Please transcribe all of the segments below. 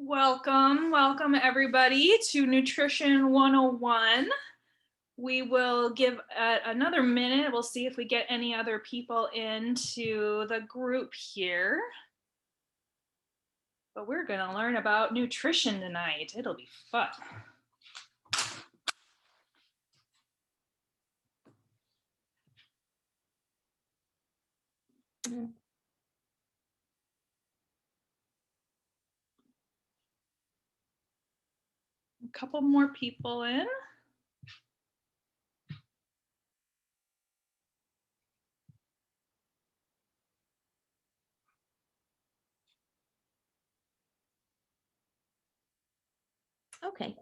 Welcome everybody to Nutrition 101. We will give another minute. We'll see if we get any other people into the group here. But we're going to learn about nutrition tonight. It'll be fun. A couple more people in. Okay.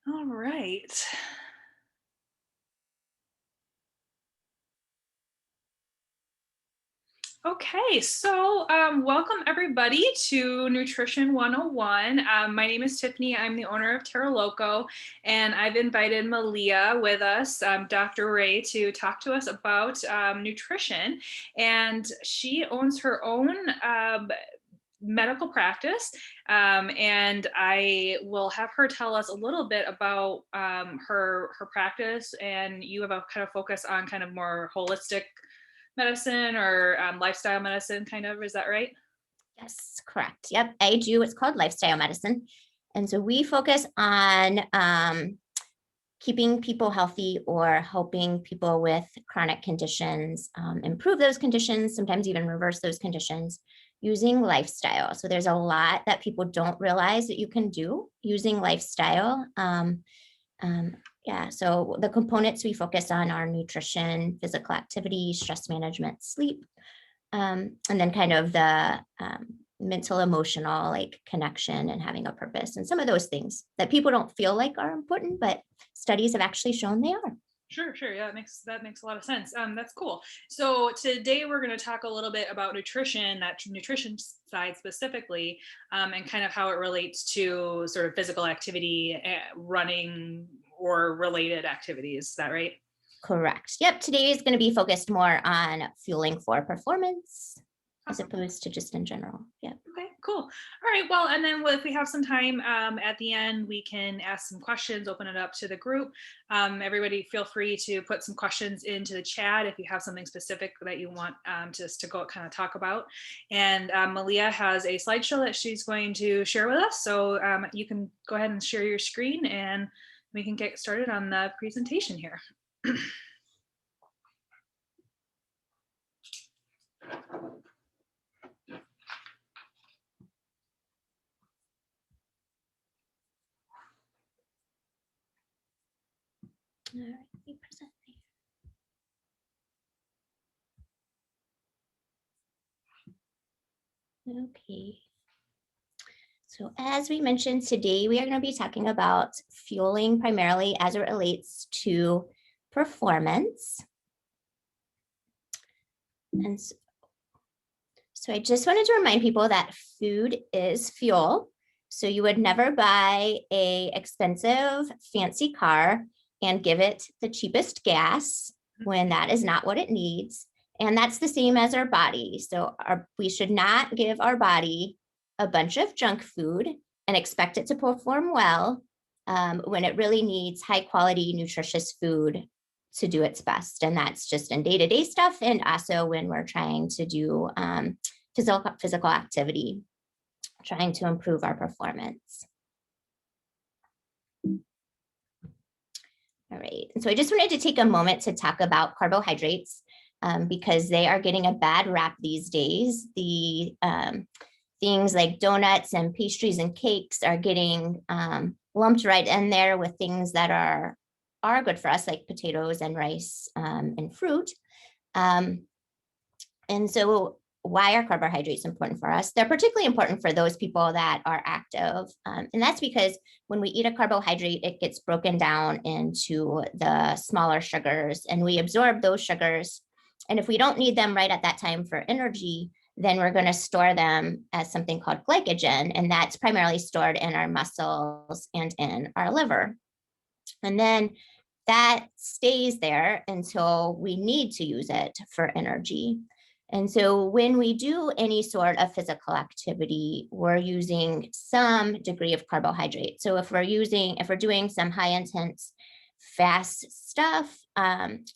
All right. Okay, so welcome everybody to Nutrition 101. My name is Tiffany. I'm the owner of TerraLoco, and I've invited Malia with us, Dr. Ray, to talk to us about nutrition. And she owns her own medical practice, and I will have her tell us a little bit about her practice. And you have a kind of focus on kind of more holistic medicine or lifestyle medicine, kind of, is that right? Yes, correct. Yep, I do. It's called lifestyle medicine. And so we focus on keeping people healthy or helping people with chronic conditions improve those conditions, sometimes even reverse those conditions using lifestyle. So there's a lot that people don't realize that you can do using lifestyle. Yeah, so the components we focus on are nutrition, physical activity, stress management, sleep, and then kind of the mental, emotional, like connection and having a purpose, and some of those things that people don't feel like are important, but studies have actually shown they are. Sure. Yeah, that makes a lot of sense. That's cool. So today we're going to talk a little bit about nutrition, that nutrition side specifically, and kind of how it relates to sort of physical activity, running, or related activities. Is that right? Correct. Yep. Today is going to be focused more on fueling for performance as opposed to just in general. Yeah. Okay, cool. All right. Well, and then if we have some time at the end, we can ask some questions, open it up to the group. Everybody feel free to put some questions into the chat if you have something specific that you want just to go kind of talk about. And Malia has a slideshow that she's going to share with us. So you can go ahead and share your screen and we can get started on the presentation here. All right, present. Okay. So as we mentioned today, we are going to be talking about fueling primarily as it relates to performance. And so I just wanted to remind people that food is fuel. So you would never buy an expensive, fancy car and give it the cheapest gas when that is not what it needs. And that's the same as our body. So we should not give our body a bunch of junk food and expect it to perform well when it really needs high quality, nutritious food to do its best. And that's just in day-to-day stuff. And also when we're trying to do physical activity, trying to improve our performance. All right, and so I just wanted to take a moment to talk about carbohydrates because they are getting a bad rap these days. The things like donuts and pastries and cakes are getting lumped right in there with things that are good for us, like potatoes and rice and fruit. And so why are carbohydrates important for us? They're particularly important for those people that are active. And that's because when we eat a carbohydrate, it gets broken down into the smaller sugars and we absorb those sugars. And if we don't need them right at that time for energy, then we're going to store them as something called glycogen. And that's primarily stored in our muscles and in our liver. And then that stays there until we need to use it for energy. And so when we do any sort of physical activity, we're using some degree of carbohydrate. So if we're doing some high intense fast stuff,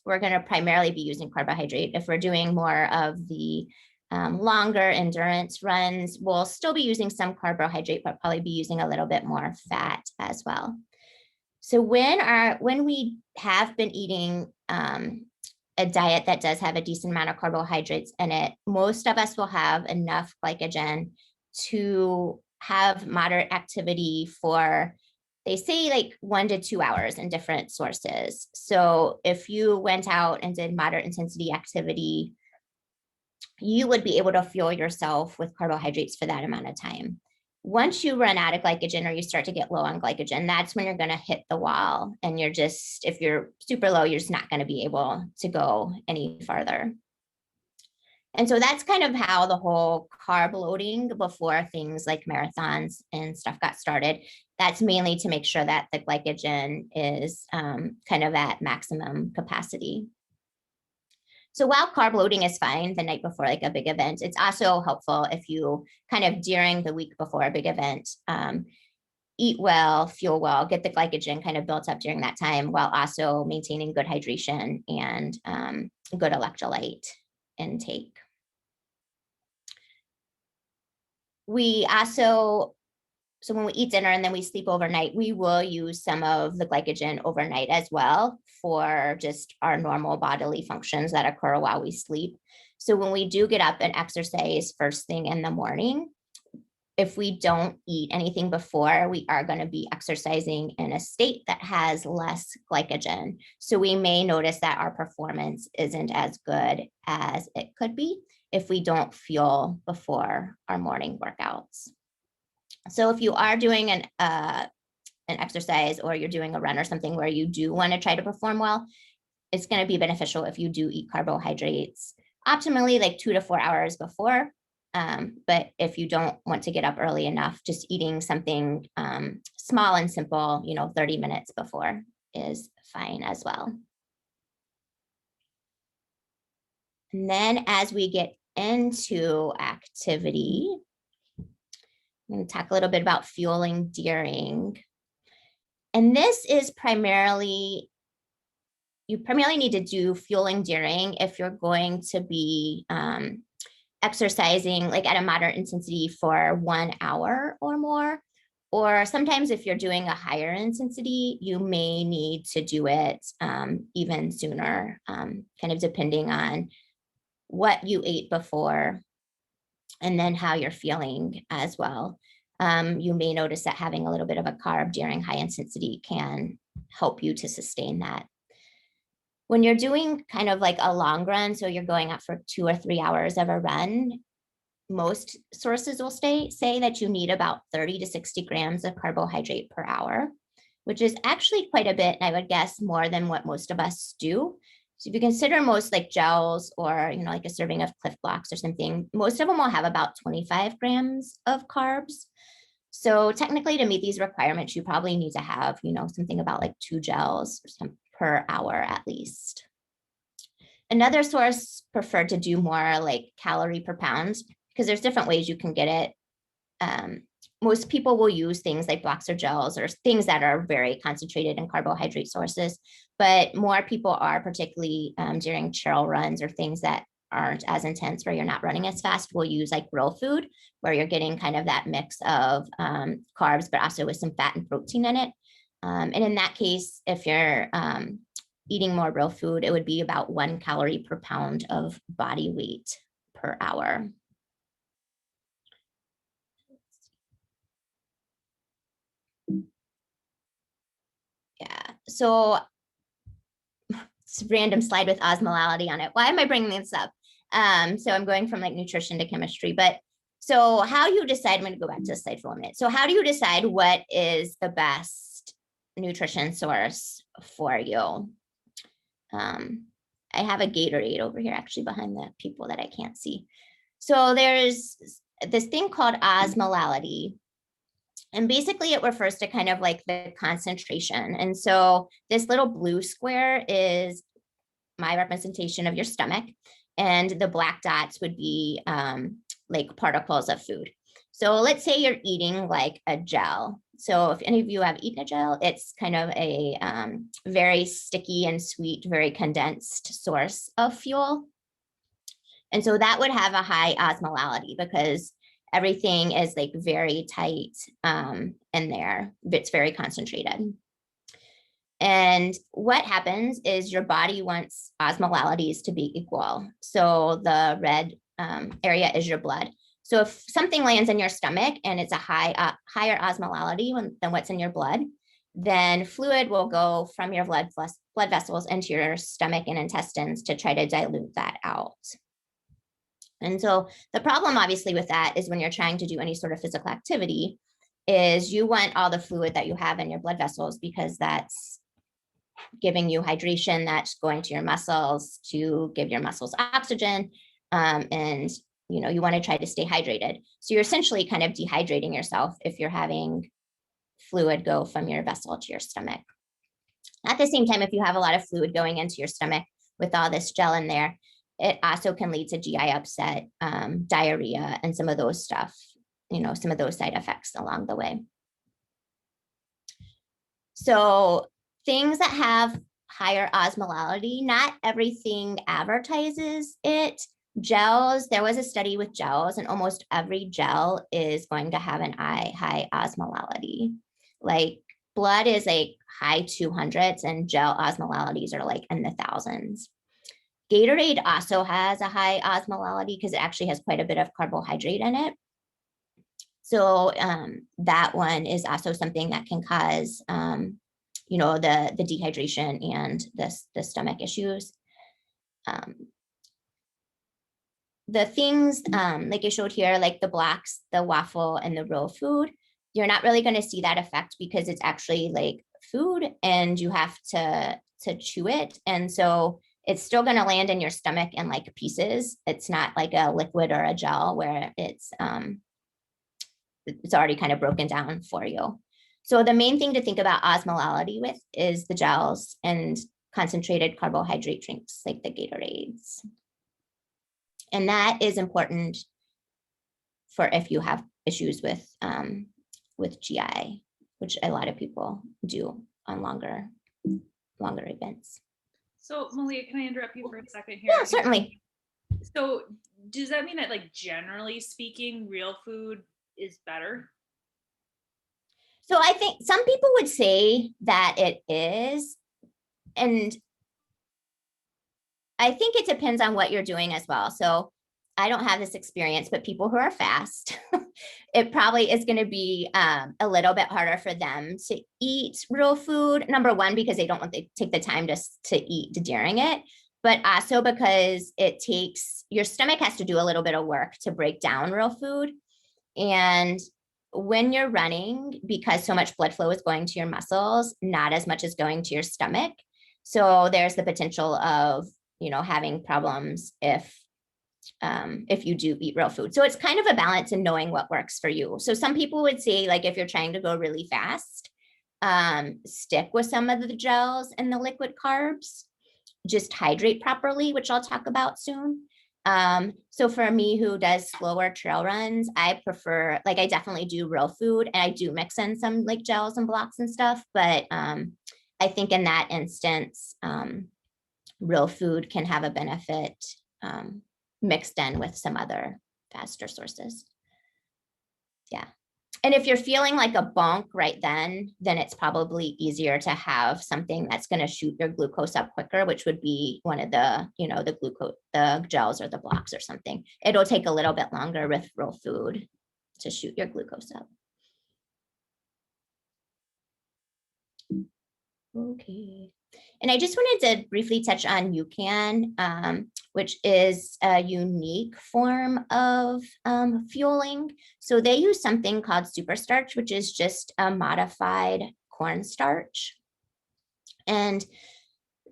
we're going to primarily be using carbohydrate. If we're doing more of the longer endurance runs, we'll still be using some carbohydrate, but probably be using a little bit more fat as well. So when we have been eating a diet that does have a decent amount of carbohydrates in it, most of us will have enough glycogen to have moderate activity for, they say, like 1 to 2 hours in different sources. So if you went out and did moderate intensity activity, you would be able to fuel yourself with carbohydrates for that amount of time. Once you run out of glycogen or you start to get low on glycogen, that's when you're going to hit the wall. And you're just, if you're super low, you're just not going to be able to go any farther. And so that's kind of how the whole carb loading before things like marathons and stuff got started. That's mainly to make sure that the glycogen is kind of at maximum capacity. So while carb loading is fine the night before like a big event, it's also helpful if you kind of during the week before a big event, eat well, fuel well, get the glycogen kind of built up during that time while also maintaining good hydration and good electrolyte intake. We also, so when we eat dinner and then we sleep overnight, we will use some of the glycogen overnight as well for just our normal bodily functions that occur while we sleep. So when we do get up and exercise first thing in the morning, if we don't eat anything before, we are going to be exercising in a state that has less glycogen. So we may notice that our performance isn't as good as it could be if we don't fuel before our morning workouts. So if you are doing an exercise or you're doing a run or something where you do want to try to perform well, it's going to be beneficial if you do eat carbohydrates optimally like 2 to 4 hours before. But if you don't want to get up early enough, just eating something small and simple, 30 minutes before is fine as well. And then as we get into activity, I'm going to talk a little bit about fueling during. And this is primarily, you primarily need to do fueling during if you're going to be exercising like at a moderate intensity for 1 hour or more. Or sometimes if you're doing a higher intensity, you may need to do it even sooner, kind of depending on what you ate before and then how you're feeling as well. You may notice that having a little bit of a carb during high intensity can help you to sustain that. When you're doing kind of like a long run, so you're going out for 2 or 3 hours of a run, most sources will say that you need about 30 to 60 grams of carbohydrate per hour, which is actually quite a bit. I would guess more than what most of us do. So if you consider most like gels or, like a serving of Cliff Blocks or something, most of them will have about 25 grams of carbs. So technically to meet these requirements, you probably need to have, something about like 2 gels per hour at least. Another source preferred to do more like calorie per pound because there's different ways you can get it. Most people will use things like blocks or gels or things that are very concentrated in carbohydrate sources, but more people are, particularly during trail runs or things that aren't as intense where you're not running as fast, will use like real food where you're getting kind of that mix of carbs, but also with some fat and protein in it. And in that case, if you're eating more real food, it would be about 1 calorie per pound of body weight per hour. Yeah, so it's a random slide with osmolality on it. Why am I bringing this up? So I'm going from like nutrition to chemistry, but so how you decide, I'm going to go back to the slide for 1 minute. So how do you decide what is the best nutrition source for you? I have a Gatorade over here actually behind the people that I can't see. So there's this thing called osmolality. And basically it refers to kind of like the concentration. And so this little blue square is my representation of your stomach, and the black dots would be like particles of food. So let's say you're eating like a gel. So if any of you have eaten a gel, it's kind of a very sticky and sweet, very condensed source of fuel. And so that would have a high osmolality because everything is like very tight in there. It's very concentrated. And what happens is your body wants osmolalities to be equal. So the red area is your blood. So if something lands in your stomach and it's a higher osmolality than what's in your blood, then fluid will go from your blood vessels into your stomach and intestines to try to dilute that out. And so the problem obviously with that is when you're trying to do any sort of physical activity is you want all the fluid that you have in your blood vessels because that's giving you hydration, that's going to your muscles to give your muscles oxygen. And you want to try to stay hydrated. So you're essentially kind of dehydrating yourself if you're having fluid go from your vessel to your stomach. At the same time, if you have a lot of fluid going into your stomach with all this gel in there, it also can lead to GI upset, diarrhea, and some of those stuff, some of those side effects along the way. So things that have higher osmolality, not everything advertises it. Gels, there was a study with gels, and almost every gel is going to have an high osmolality. Like blood is like high 200s and gel osmolalities are like in the thousands. Gatorade also has a high osmolality because it actually has quite a bit of carbohydrate in it. So that one is also something that can cause, the dehydration and the stomach issues. The things like I showed here, like the blocks, the waffle, and the real food, you're not really going to see that effect because it's actually like food and you have to chew it. And so it's still going to land in your stomach in like pieces. It's not like a liquid or a gel where it's already kind of broken down for you. So the main thing to think about osmolality with is the gels and concentrated carbohydrate drinks like the Gatorades. And that is important for if you have issues with GI, which a lot of people do on longer events. So Malia, can I interrupt you for a second here? Yeah, certainly. So does that mean that, like, generally speaking, real food is better? So I think some people would say that it is, and I think it depends on what you're doing as well. So I don't have this experience, but people who are fast, it probably is going to be a little bit harder for them to eat real food. Number one, because they don't want to take the time to eat during it, but also because your stomach has to do a little bit of work to break down real food. And when you're running, because so much blood flow is going to your muscles, not as much is going to your stomach. So there's the potential of, having problems if you do eat real food. So it's kind of a balance in knowing what works for you. So some people would say, like, if you're trying to go really fast, stick with some of the gels and the liquid carbs, just hydrate properly, which I'll talk about soon. So for me who does slower trail runs, I prefer, like, I definitely do real food and I do mix in some like gels and blocks and stuff. But I think in that instance, real food can have a benefit mixed in with some other faster sources. Yeah. And if you're feeling like a bonk right then it's probably easier to have something that's going to shoot your glucose up quicker, which would be one of the, the gels or the blocks or something. It'll take a little bit longer with real food to shoot your glucose up. Okay. And I just wanted to briefly touch on UCAN, which is a unique form of fueling. So they use something called superstarch, which is just a modified cornstarch. And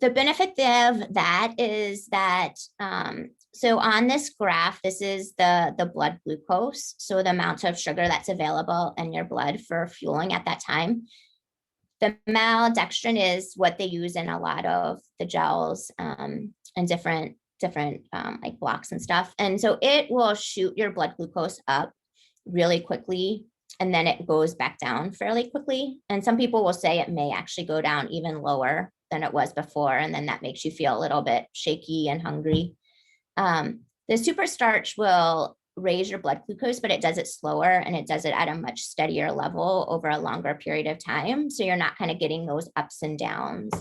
the benefit of that is that So on this graph, this is the blood glucose. So the amount of sugar that's available in your blood for fueling at that time. The maltodextrin is what they use in a lot of the gels and different like blocks and stuff. And so it will shoot your blood glucose up really quickly, and then it goes back down fairly quickly. And some people will say it may actually go down even lower than it was before. And then that makes you feel a little bit shaky and hungry. The super starch will raise your blood glucose, but it does it slower and it does it at a much steadier level over a longer period of time. So you're not kind of getting those ups and downs.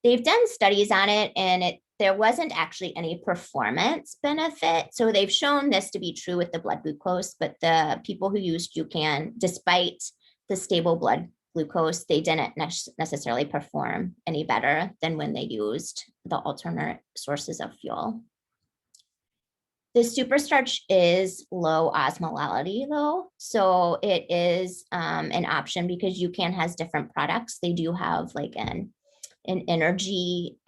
They've done studies on it, and there wasn't actually any performance benefit. So they've shown this to be true with the blood glucose, but the people who used UCAN, despite the stable blood glucose, they didn't necessarily perform any better than when they used the alternate sources of fuel. The superstarch is low osmolality though, so it is an option because UCAN has different products. They do have like an energy,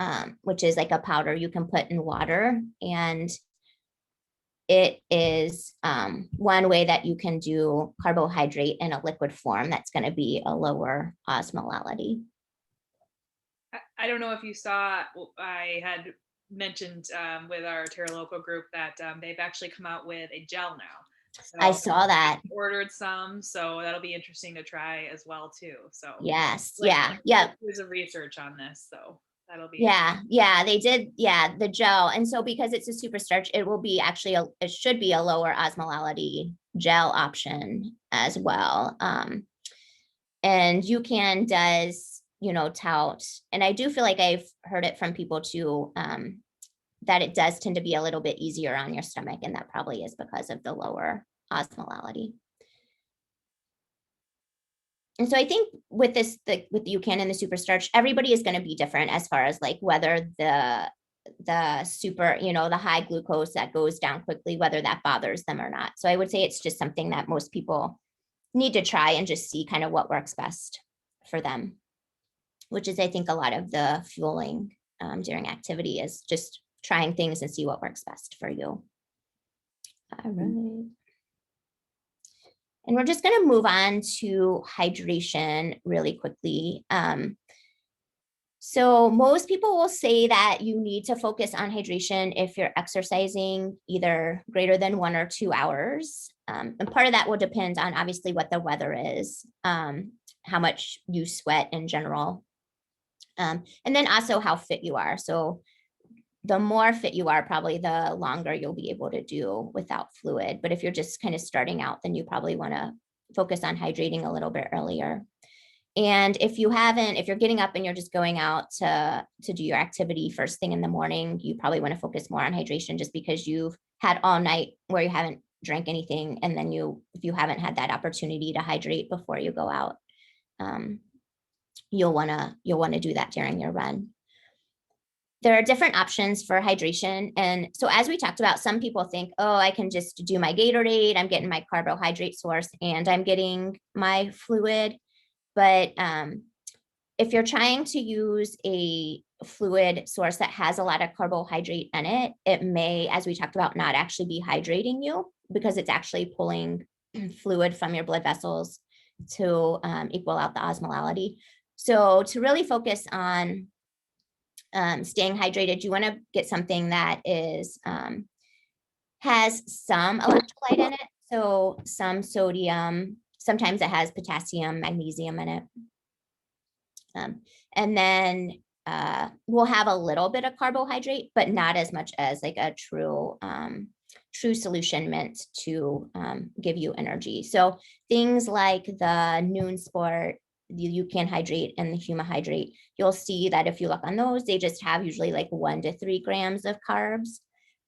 which is like a powder you can put in water, and it is one way that you can do carbohydrate in a liquid form that's going to be a lower osmolality. I don't know if you saw, I had mentioned with our TerraLoco group that they've actually come out with a gel now. So I saw that. I ordered some, so that'll be interesting to try as well too. So yes, like, yeah. There's a research on this, so that'll be yeah, they did, the gel. And so because it's a super starch, it will be actually it should be a lower osmolality gel option as well. And UCAN does, tout, and I do feel like I've heard it from people too, that it does tend to be a little bit easier on your stomach, and that probably is because of the lower osmolality. And so I think with this, with the UCAN and the super starch, everybody is going to be different as far as like whether the super, the high glucose that goes down quickly, whether that bothers them or not. So I would say it's just something that most people need to try and just see kind of what works best for them, which is, I think, a lot of the fueling during activity is just trying things and see what works best for you. All right. And we're just going to move on to hydration really quickly. So most people will say that you need to focus on hydration if you're exercising either greater than 1 or 2 hours. And part of that will depend on obviously what the weather is, how much you sweat in general, and then also how fit you are. So the more fit you are, probably the longer you'll be able to do without fluid. But if you're just kind of starting out, then you probably want to focus on hydrating a little bit earlier. And if you're getting up and you're just going out to do your activity first thing in the morning, you probably want to focus more on hydration just because you've had all night where you haven't drank anything. And then if you haven't had that opportunity to hydrate before you go out, you'll want to do that during your run. There are different options for hydration. And so as we talked about, some people think, oh, I can just do my Gatorade, I'm getting my carbohydrate source and I'm getting my fluid. But if you're trying to use a fluid source that has a lot of carbohydrate in it, it may, as we talked about, not actually be hydrating you because it's actually pulling fluid from your blood vessels to equal out the osmolality. So to really focus on staying hydrated, you want to get something that is has some electrolyte in it. So some sodium, sometimes it has potassium, magnesium in it. And then we'll have a little bit of carbohydrate, but not as much as like a true solution meant to give you energy. So things like the Noon Sport, the UCAN hydrate and the Huma hydrate, you'll see that if you look on those, they just have usually like 1 to 3 grams of carbs.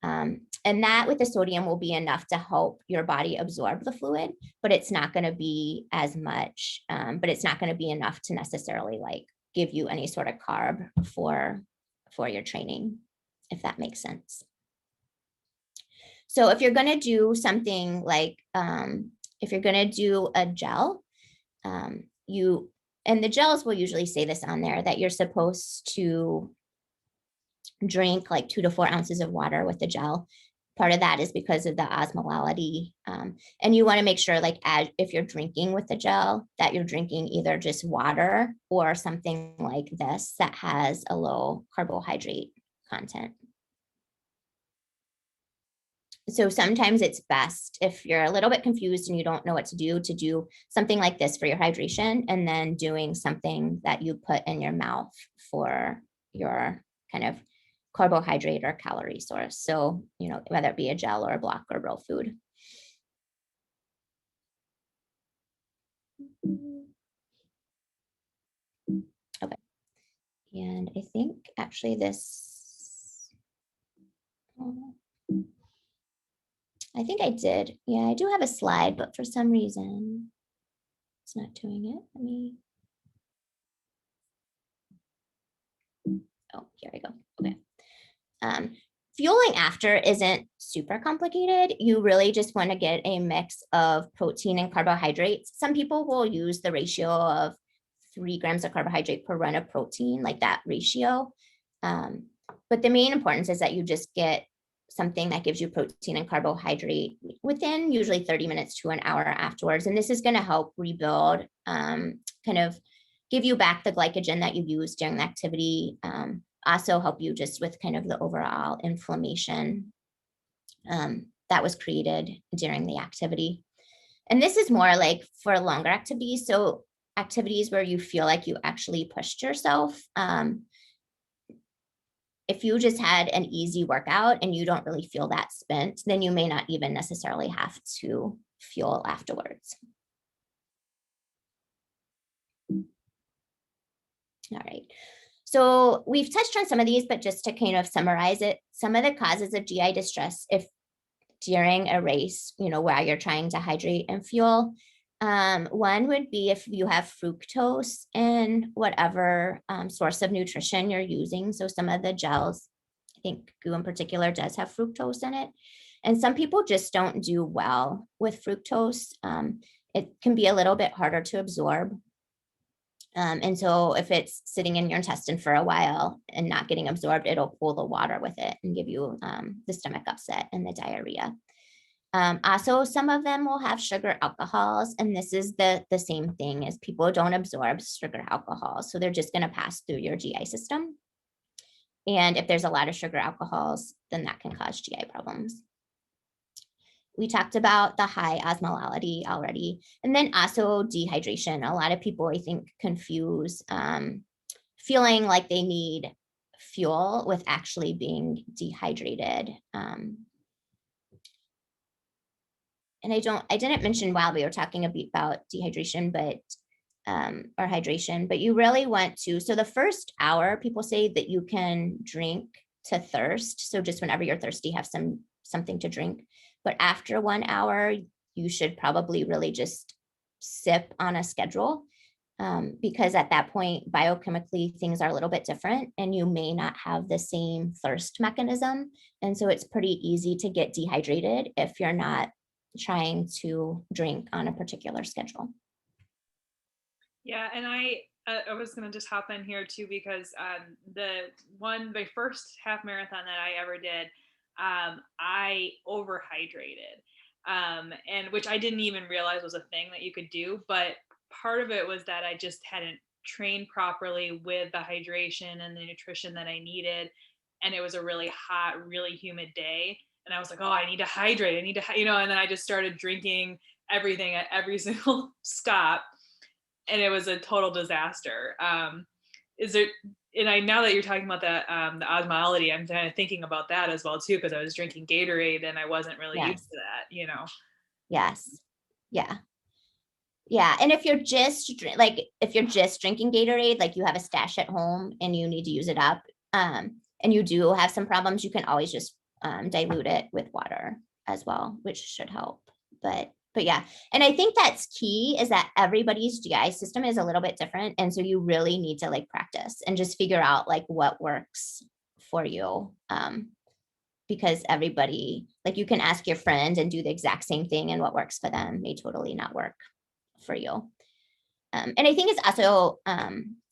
And that with the sodium will be enough to help your body absorb the fluid, but it's not going to be as much, but it's not going to be enough to necessarily like give you any sort of carb for your training, if that makes sense. So if you're going to do something like, if you're going to do a gel, and the gels will usually say this on there, that you're supposed to drink like 2 to 4 ounces of water with the gel. Part of that is because of the osmolality. And you want to make sure, like, if you're drinking with the gel, that you're drinking either just water or something like this that has a low carbohydrate content. So sometimes it's best, if you're a little bit confused and you don't know what to do something like this for your hydration, and then doing something that you put in your mouth for your kind of carbohydrate or calorie source. So, whether it be a gel or a block or raw food. Okay. And I think actually this, I think I did. Yeah, I do have a slide, but for some reason it's not doing it. Let me, oh, here we go. Okay. Fueling after isn't super complicated. You really just want to get a mix of protein and carbohydrates. Some people will use the ratio of 3 grams of carbohydrate per run of protein, like that ratio. But the main importance is that you just get something that gives you protein and carbohydrate within usually 30 minutes to an hour afterwards. And this is going to help rebuild, kind of give you back the glycogen that you used during the activity. Also help you just with kind of the overall inflammation that was created during the activity. And this is more like for longer activities. So activities where you feel like you actually pushed yourself. If you just had an easy workout and you don't really feel that spent, then you may not even necessarily have to fuel afterwards. All right. So we've touched on some of these, but just to kind of summarize it, some of the causes of GI distress, if during a race, while you're trying to hydrate and fuel, one would be if you have fructose in whatever source of nutrition you're using. So some of the gels, I think GU in particular does have fructose in it. And some people just don't do well with fructose. It can be a little bit harder to absorb. And so if it's sitting in your intestine for a while and not getting absorbed, it'll pull the water with it and give you the stomach upset and the diarrhea. Also, some of them will have sugar alcohols, and this is the same thing as people don't absorb sugar alcohols. So they're just going to pass through your GI system. And if there's a lot of sugar alcohols, then that can cause GI problems. We talked about the high osmolality already, and then also dehydration. A lot of people, I think, confuse feeling like they need fuel with actually being dehydrated. And I didn't mention while we were talking a bit about dehydration, but or hydration, but you really want to, so the first hour, people say that you can drink to thirst. So just whenever you're thirsty, have something to drink. But after 1 hour, you should probably really just sip on a schedule, because at that point, biochemically, things are a little bit different and you may not have the same thirst mechanism. And so it's pretty easy to get dehydrated if you're not trying to drink on a particular schedule. Yeah, and I was gonna just hop in here too, because my first half marathon that I ever did, I overhydrated, and which I didn't even realize was a thing that you could do. But part of it was that I just hadn't trained properly with the hydration and the nutrition that I needed, and it was a really hot, really humid day, and I was like, oh, I need to hydrate. I need to, and then I just started drinking everything at every single stop, and it was a total disaster. Is there, now that you're talking about that, the osmolality, I'm kind of thinking about that as well too, because I was drinking Gatorade and I wasn't really used to that. Yes. Yeah. Yeah. And if you're just drinking Gatorade, like you have a stash at home and you need to use it up, and you do have some problems, you can always just dilute it with water as well, which should help. But yeah, and I think that's key, is that everybody's GI system is a little bit different. And so you really need to practice and just figure out what works for you. Because everybody, you can ask your friend and do the exact same thing, and what works for them may totally not work for you. And I think it's also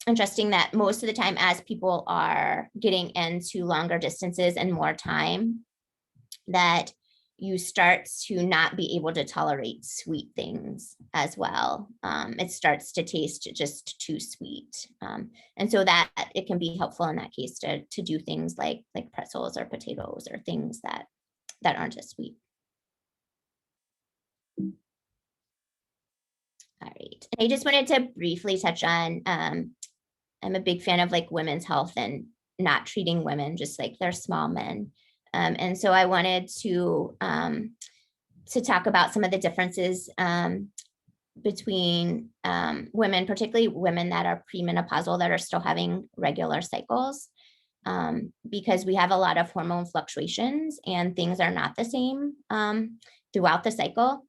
interesting that most of the time as people are getting into longer distances and more time, that you start to not be able to tolerate sweet things as well. It starts to taste just too sweet. And so that it can be helpful in that case to do things like pretzels or potatoes or things that aren't as sweet. All right. And I just wanted to briefly touch on, I'm a big fan of like women's health and not treating women just like they're small men. And so I wanted to talk about some of the differences between women, particularly women that are premenopausal that are still having regular cycles, because we have a lot of hormone fluctuations and things are not the same throughout the cycle.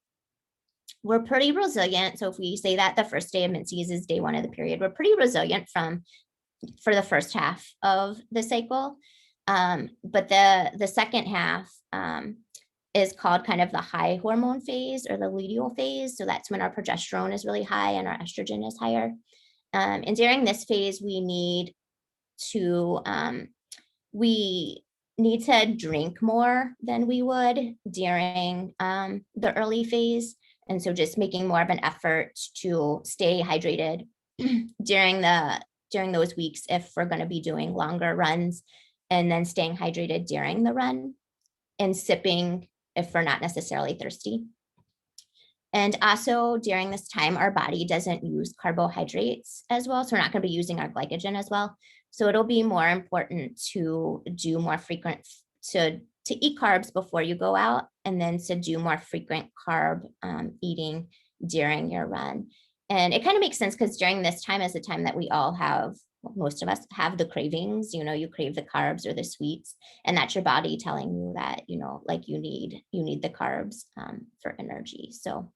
We're pretty resilient. So if we say that the first day of menses is day 1 of the period, we're pretty resilient for the first half of the cycle. But the second half is called kind of the high hormone phase or the luteal phase. So that's when our progesterone is really high and our estrogen is higher. And during this phase, we need to drink more than we would during the early phase. And so just making more of an effort to stay hydrated during those weeks if we're going to be doing longer runs, and then staying hydrated during the run and sipping if we're not necessarily thirsty. And also during this time, our body doesn't use carbohydrates as well. So we're not going to be using our glycogen as well. So it'll be more important to do more frequent, to eat carbs before you go out, and then to do more frequent carb eating during your run. And it kind of makes sense because during this time is the time that we all have, most of us have the cravings, you crave the carbs or the sweets, and that's your body telling you that, like you need the carbs for energy. So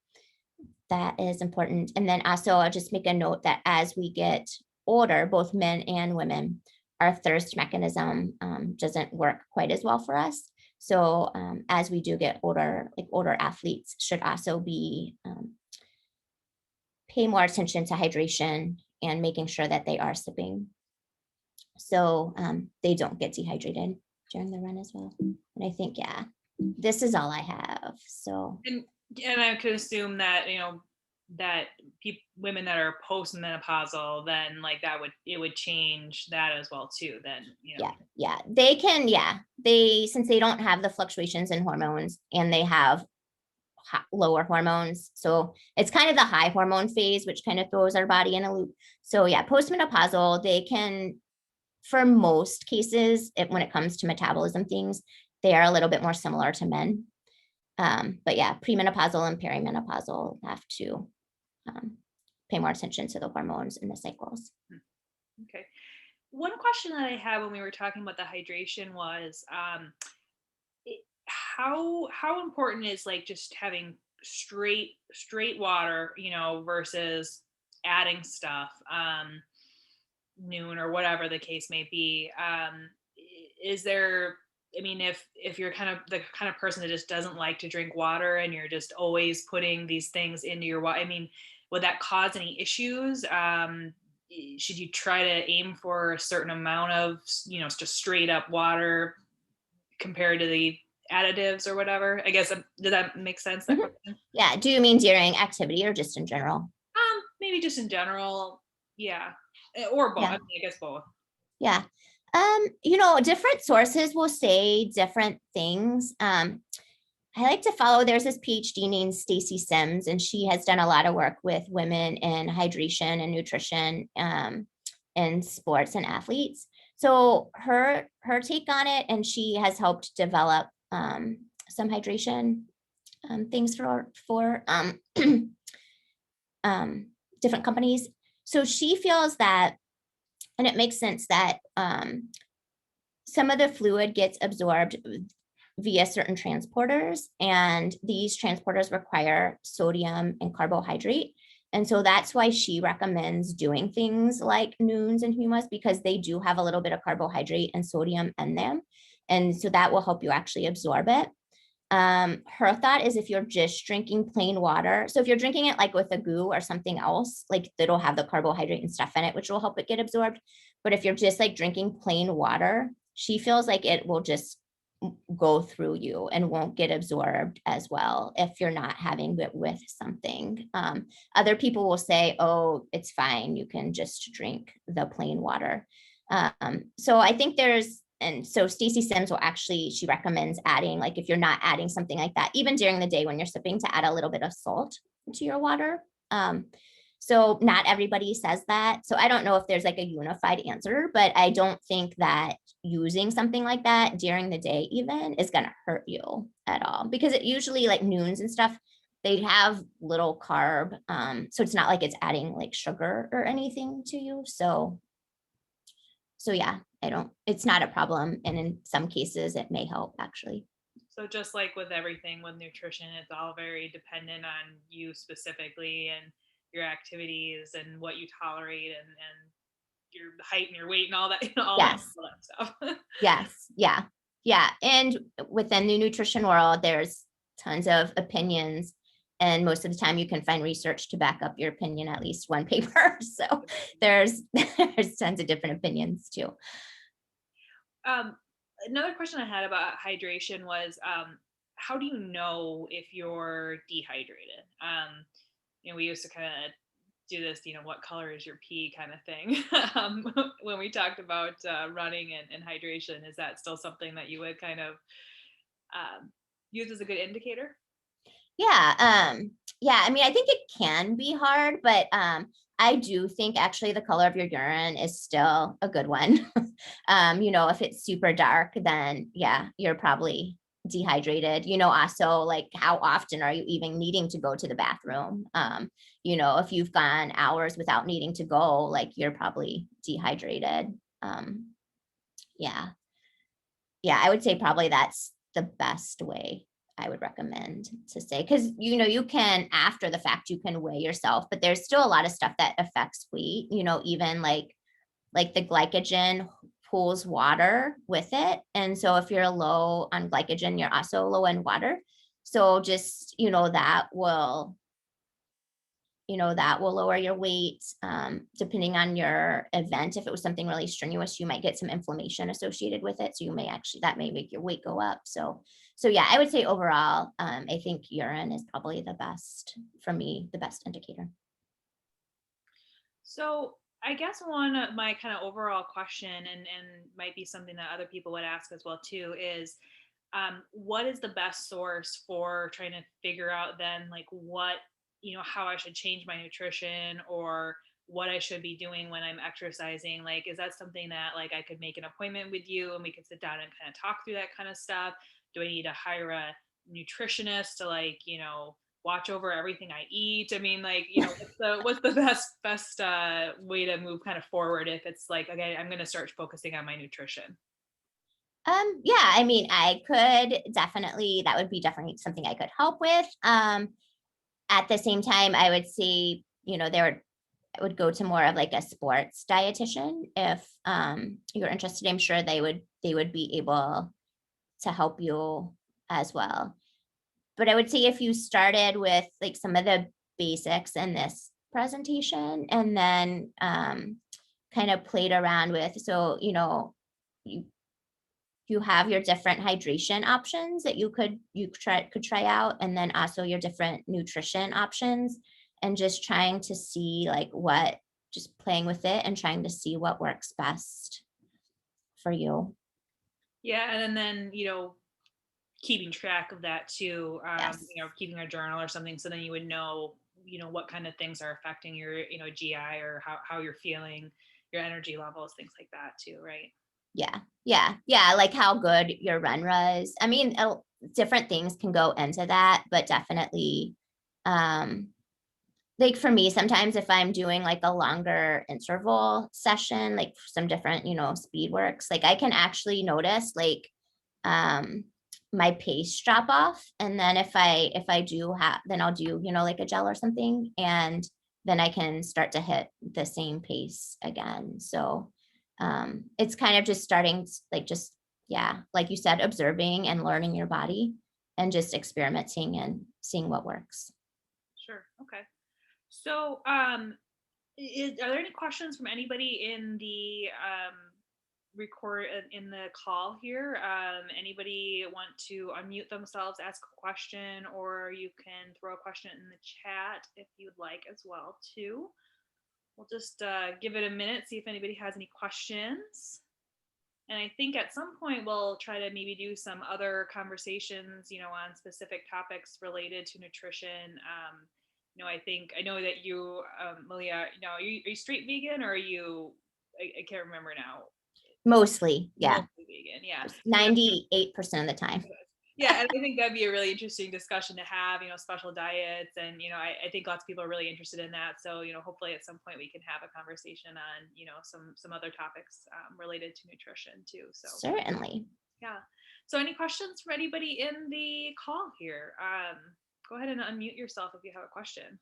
that is important. And then also I'll just make a note that as we get older, both men and women, our thirst mechanism doesn't work quite as well for us. So as we do get older, like older athletes should also be pay more attention to hydration and making sure that they are sipping, so they don't get dehydrated during the run as well. And I think, yeah, this is all I have. So and I could assume that that women that are postmenopausal, then like it would change that as well too. Then yeah, they can, since they don't have the fluctuations in hormones and they have lower hormones, so it's kind of the high hormone phase which kind of throws our body in a loop. So yeah, postmenopausal, they can, for most cases, when it comes to metabolism things, they are a little bit more similar to men. But yeah, premenopausal and perimenopausal have to pay more attention to the hormones and the cycles. Okay. One question that I had when we were talking about the hydration was how important is like just having straight water, versus adding stuff, noon or whatever the case may be. Is there, I mean, if you're kind of the kind of person that just doesn't like to drink water and you're just always putting these things into your water, I mean, would that cause any issues? Should you try to aim for a certain amount of, just straight up water compared to the additives or whatever? I guess, did that make sense? That question? Yeah. Do you mean during activity or just in general? Maybe just in general. Yeah. Or both. Yeah. I mean, I guess both. Yeah. Different sources will say different things. I like to follow, there's this PhD named Stacy Sims, and she has done a lot of work with women in hydration and nutrition in sports and athletes. So her take on it, and she has helped develop some hydration things for different companies. So she feels that, and it makes sense that some of the fluid gets absorbed via certain transporters, and these transporters require sodium and carbohydrate. And so that's why she recommends doing things like noons and humus, because they do have a little bit of carbohydrate and sodium in them. And so that will help you actually absorb it. Her thought is if you're just drinking plain water, so if you're drinking it like with a goo or something else, like that'll have the carbohydrate and stuff in it, which will help it get absorbed. But if you're just like drinking plain water, she feels like it will just go through you and won't get absorbed as well if you're not having it with something. Other people will say, oh, it's fine, you can just drink the plain water. So I think and so Stacy Sims will actually, she recommends adding, like if you're not adding something like that, even during the day when you're sipping, to add a little bit of salt to your water. So not everybody says that. So I don't know if there's like a unified answer, but I don't think that using something like that during the day even is going to hurt you at all, because it usually, like noons and stuff, they have little carb. So it's not like it's adding like sugar or anything to you. So yeah, it's not a problem. And in some cases it may help actually. So just like with everything with nutrition, it's all very dependent on you specifically and your activities and what you tolerate and your height and your weight and all that, Yes. all that stuff. Yes. Yeah. Yeah. And within the nutrition world, there's tons of opinions. And most of the time you can find research to back up your opinion, at least one paper. So there's tons of different opinions too. Another question I had about hydration was, how do you know if you're dehydrated? We used to kind of do this, what color is your pee kind of thing. When we talked about running and hydration, is that still something that you would kind of use as a good indicator? Yeah. Yeah. I mean, I think it can be hard, but I do think actually the color of your urine is still a good one. If it's super dark, then yeah, you're probably dehydrated. Also like how often are you even needing to go to the bathroom? If you've gone hours without needing to go, like you're probably dehydrated. Yeah. Yeah, I would say probably that's the best way I would recommend to say, because you can, after the fact, you can weigh yourself, but there's still a lot of stuff that affects weight, even like the glycogen pulls water with it. And so if you're low on glycogen, you're also low in water. So just, that will lower your weight. Depending on your event, if it was something really strenuous, you might get some inflammation associated with it. So that may make your weight go up. So yeah, I would say overall, I think urine is probably the best, for me, the best indicator. So I guess one of my kind of overall question, and might be something that other people would ask as well too, is what is the best source for trying to figure out then like what, how I should change my nutrition or what I should be doing when I'm exercising? Like, is that something that like I could make an appointment with you and we could sit down and kind of talk through that kind of stuff? Do I need to hire a nutritionist to like, watch over everything I eat? I mean, like, what's the best way to move kind of forward if it's like, okay, I'm going to start focusing on my nutrition? Yeah, I mean, that would be definitely something I could help with. At the same time, I would say, I would go to more of like a sports dietitian if you're interested. I'm sure they would be able to help you as well. But I would say if you started with like some of the basics in this presentation and then kind of played around with, so you have your different hydration options that you could try out, and then also your different nutrition options, and just trying to see like just playing with it and trying to see what works best for you. Yeah, and then keeping track of that too. Yes. Keeping a journal or something, so then you would know, what kind of things are affecting your, GI, or how you're feeling, your energy levels, things like that too, right? Yeah, like how good your run was. I mean, different things can go into that, but definitely, like for me, sometimes if I'm doing like a longer interval session, like some different, speed works, like I can actually notice like my pace drop off. And then if I do have, then I'll do, like a gel or something, and then I can start to hit the same pace again. So it's kind of just starting, like, just, yeah, like you said, observing and learning your body. and just experimenting and seeing what works. Sure. Okay. So, are there any questions from anybody in the record in the call here? Anybody want to unmute themselves, ask a question, or you can throw a question in the chat if you'd like as well too. We'll just give it a minute, see if anybody has any questions. And I think at some point we'll try to maybe do some other conversations, on specific topics related to nutrition. I know that you, Malia, are you straight vegan, or are you, I can't remember now. Mostly, yeah. Mostly vegan, yeah. 98% of the time. Yeah, and I think that'd be a really interesting discussion to have, special diets. And, I think lots of people are really interested in that. So, hopefully at some point we can have a conversation on, some other topics related to nutrition too. So certainly. Yeah. So any questions from anybody in the call here? Go ahead and unmute yourself if you have a question.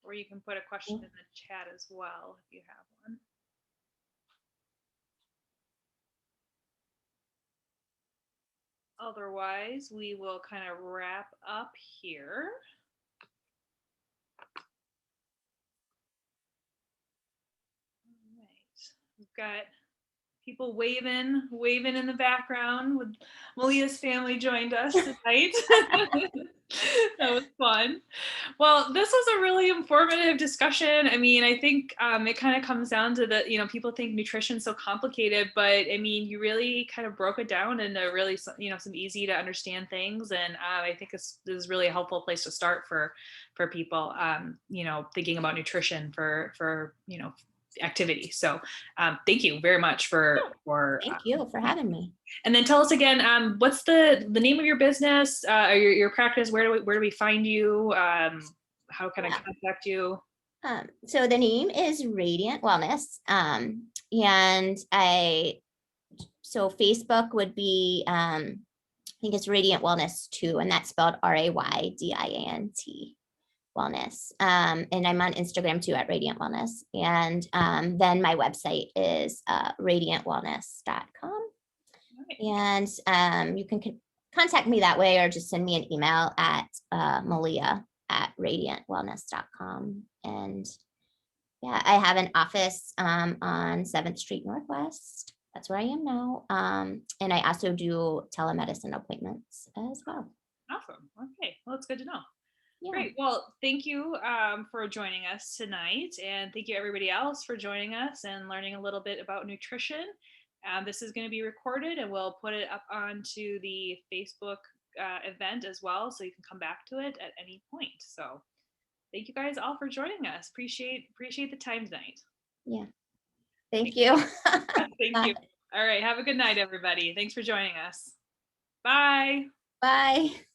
Or you can put a question in the chat as well if you have one. Otherwise, we will kind of wrap up here. All right. We've got people waving in the background. With Malia's family joined us tonight. That was fun. Well, this was a really informative discussion. I mean, I think it kind of comes down to the, people think nutrition's so complicated, but I mean, you really kind of broke it down into really, some easy to understand things. And I think this is really a helpful place to start for people, thinking about nutrition for activity. So thank you very much for thank you for having me. And then tell us again, what's the name of your business, or your practice? Where do we find you? How can I contact you? So the name is Radiant Wellness, and so Facebook would be I think it's Radiant Wellness 2, and that's spelled RAYDIANT Wellness. And I'm on Instagram too at Radiant Wellness. And then my website is radiantwellness.com. Right. And you can contact me that way, or just send me an email at malia@radiantwellness.com. And yeah, I have an office on 7th Street Northwest. That's where I am now. And I also do telemedicine appointments as well. Awesome. Okay. Well, it's good to know. Yeah. Great. Well, thank you for joining us tonight. And thank you everybody else for joining us and learning a little bit about nutrition. This is going to be recorded, and we'll put it up onto the Facebook event as well, so you can come back to it at any point. So thank you guys all for joining us. Appreciate the time tonight. Yeah. Thank you. Thank you. All right. Have a good night, everybody. Thanks for joining us. Bye. Bye.